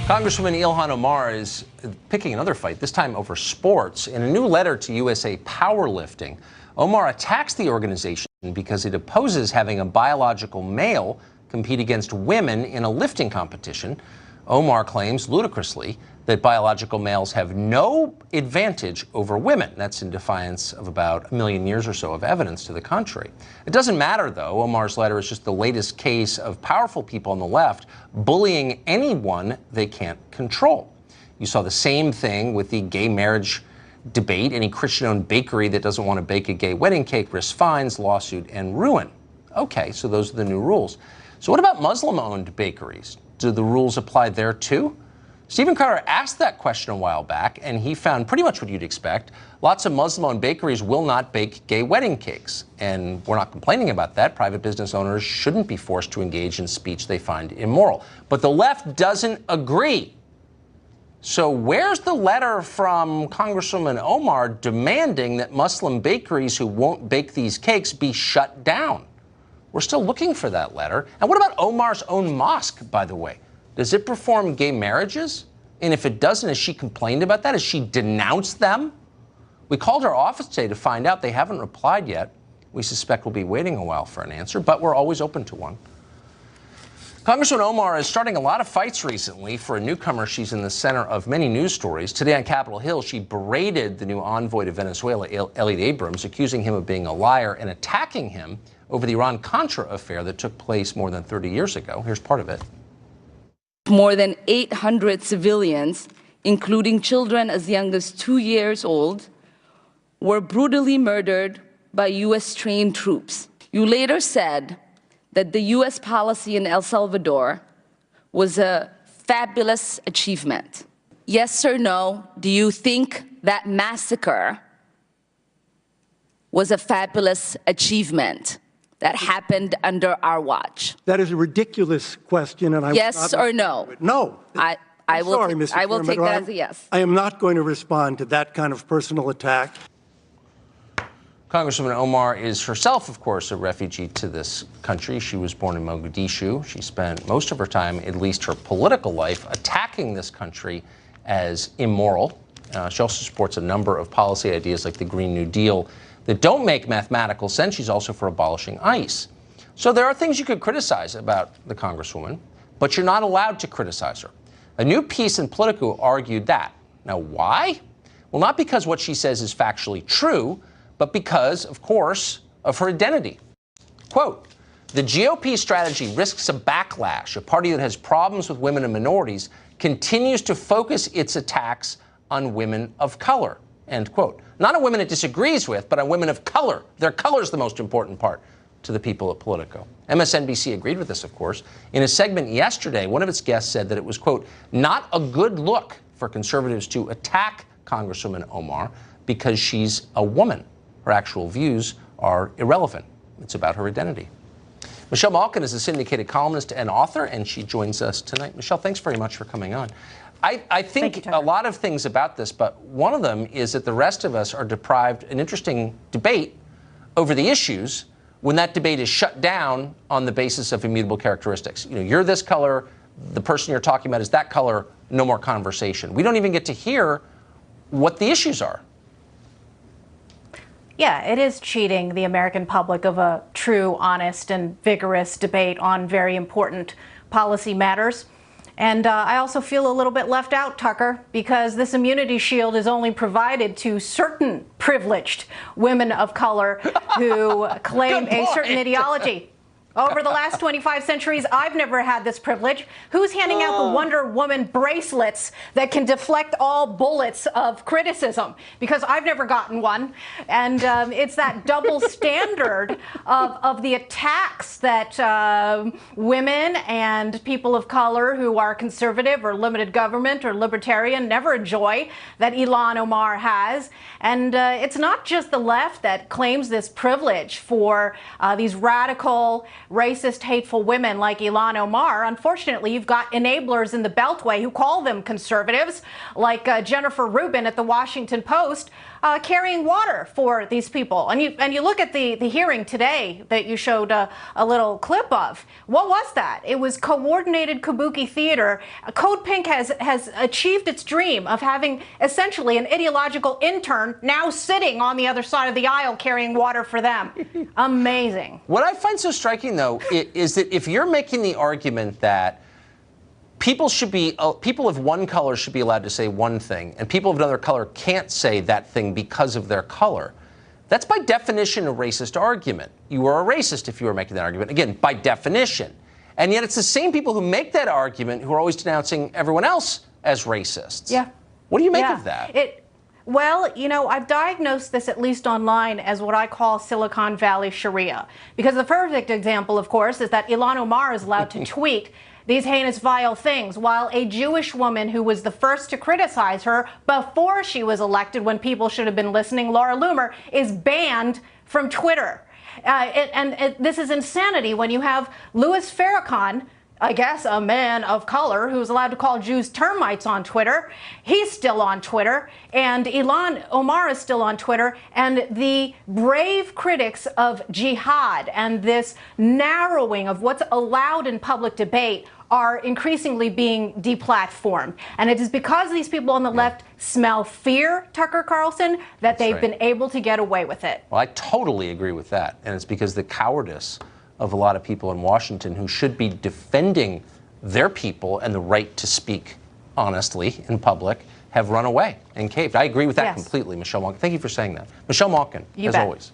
Congresswoman Ilhan Omar is picking another fight, this time over sports. In a new letter to USA Powerlifting, Omar attacks the organization because it opposes having a biological male compete against women in a lifting competition. Omar claims, ludicrously, that biological males have no advantage over women. That's in defiance of about a million years or so of evidence to the contrary. It doesn't matter, though. Omar's letter is just the latest case of powerful people on the left bullying anyone they can't control. You saw the same thing with the gay marriage debate. Any Christian-owned bakery that doesn't want to bake a gay wedding cake risks fines, lawsuit, and ruin. Okay, so those are the new rules. So what about Muslim-owned bakeries? Do the rules apply there, too? Stephen Carter asked that question a while back, and he found pretty much what you'd expect. Lots of Muslim-owned bakeries will not bake gay wedding cakes, and we're not complaining about that. Private business owners shouldn't be forced to engage in speech they find immoral. But the left doesn't agree. So where's the letter from Congresswoman Omar demanding that Muslim bakeries who won't bake these cakes be shut down? We're still looking for that letter. And what about Omar's own mosque, by the way? Does it perform gay marriages? And if it doesn't, has she complained about that? Has she denounced them? We called her office today to find out. They haven't replied yet. We suspect we'll be waiting a while for an answer, but we're always open to one. Congresswoman Omar is starting a lot of fights recently. For a newcomer, she's in the center of many news stories. Today on Capitol Hill, she berated the new envoy to Venezuela, Elliot Abrams, accusing him of being a liar and attacking him over the Iran-Contra affair that took place more than 30 years ago. Here's part of it. More than 800 civilians, including children as young as 2 years old, were brutally murdered by U.S.-trained troops. You later said that the U.S. policy in El Salvador was a fabulous achievement. Yes or no, do you think that massacre was a fabulous achievement that happened under our watch? That is a ridiculous question, and I yes or no? No. I will take that as a yes. I am not going to respond to that kind of personal attack. Congresswoman Omar is herself, of course, a refugee to this country. She was born in Mogadishu. She spent most of her time, at least her political life, attacking this country as immoral. She also supports a number of policy ideas like the Green New Deal that don't make mathematical sense. She's also for abolishing ICE. So there are things you could criticize about the Congresswoman, but you're not allowed to criticize her. A new piece in Politico argued that. Now, why? Well, not because what she says is factually true, but because, of course, of her identity. Quote, the GOP strategy risks a backlash. A party that has problems with women and minorities continues to focus its attacks on women of color. End quote. Not on women it disagrees with, but on women of color. Their color is the most important part to the people at Politico. MSNBC agreed with this, of course. In a segment yesterday, one of its guests said that it was, quote, not a good look for conservatives to attack Congresswoman Omar because she's a woman. Her actual views are irrelevant. It's about her identity. Michelle Malkin is a syndicated columnist and author, and she joins us tonight. Michelle, thanks very much for coming on. I think a lot of things about this, but one of them is that the rest of us are deprived an interesting debate over the issues when that debate is shut down on the basis of immutable characteristics. You know, you're this color, the person you're talking about is that color, no more conversation. We don't even get to hear what the issues are. Yeah, it is cheating the American public of a true, honest, and vigorous debate on very important policy matters. And I also feel a little bit left out, Tucker, because this immunity shield is only provided to certain privileged women of color who claim a certain ideology. Over the last 25 centuries, I've never had this privilege. Who's handing out the Wonder Woman bracelets that can deflect all bullets of criticism? Because I've never gotten one. And it's that double standard of the attacks that women and people of color who are conservative or limited government or libertarian never enjoy that Ilhan Omar has. And it's not just the left that claims this privilege for these radical, racist, hateful women like Ilhan Omar. Unfortunately, you've got enablers in the Beltway who call them conservatives, like Jennifer Rubin at the Washington Post. carrying water for these people. And you look at the hearing today that you showed a little clip of. What was that? It was coordinated kabuki theater. Code Pink has achieved its dream of having essentially an ideological intern now sitting on the other side of the aisle carrying water for them. Amazing. What I find so striking, though, is that if you're making the argument that people of one color should be allowed to say one thing, and people of another color can't say that thing because of their color, that's by definition a racist argument. You are a racist if you are making that argument, again, by definition. And yet it's the same people who make that argument who are always denouncing everyone else as racists. Yeah. What do you make of that? Well, you know, I've diagnosed this, at least online, as what I call Silicon Valley Sharia. Because the perfect example, of course, is that Ilhan Omar is allowed to tweet these heinous, vile things, while a Jewish woman who was the first to criticize her before she was elected, when people should have been listening, Laura Loomer, is banned from Twitter. This is insanity when you have Louis Farrakhan, I guess a man of color, who's allowed to call Jews termites on Twitter. He's still on Twitter, and Ilhan Omar is still on Twitter, and the brave critics of jihad and this narrowing of what's allowed in public debate are increasingly being deplatformed. And it is because these people on the left smell fear, Tucker Carlson, that they've been able to get away with it. Well, I totally agree with that. And it's because the cowardice of a lot of people in Washington who should be defending their people and the right to speak honestly in public have run away and caved. I agree with that completely, Michelle Malkin. Thank you for saying that. Michelle Malkin, as always.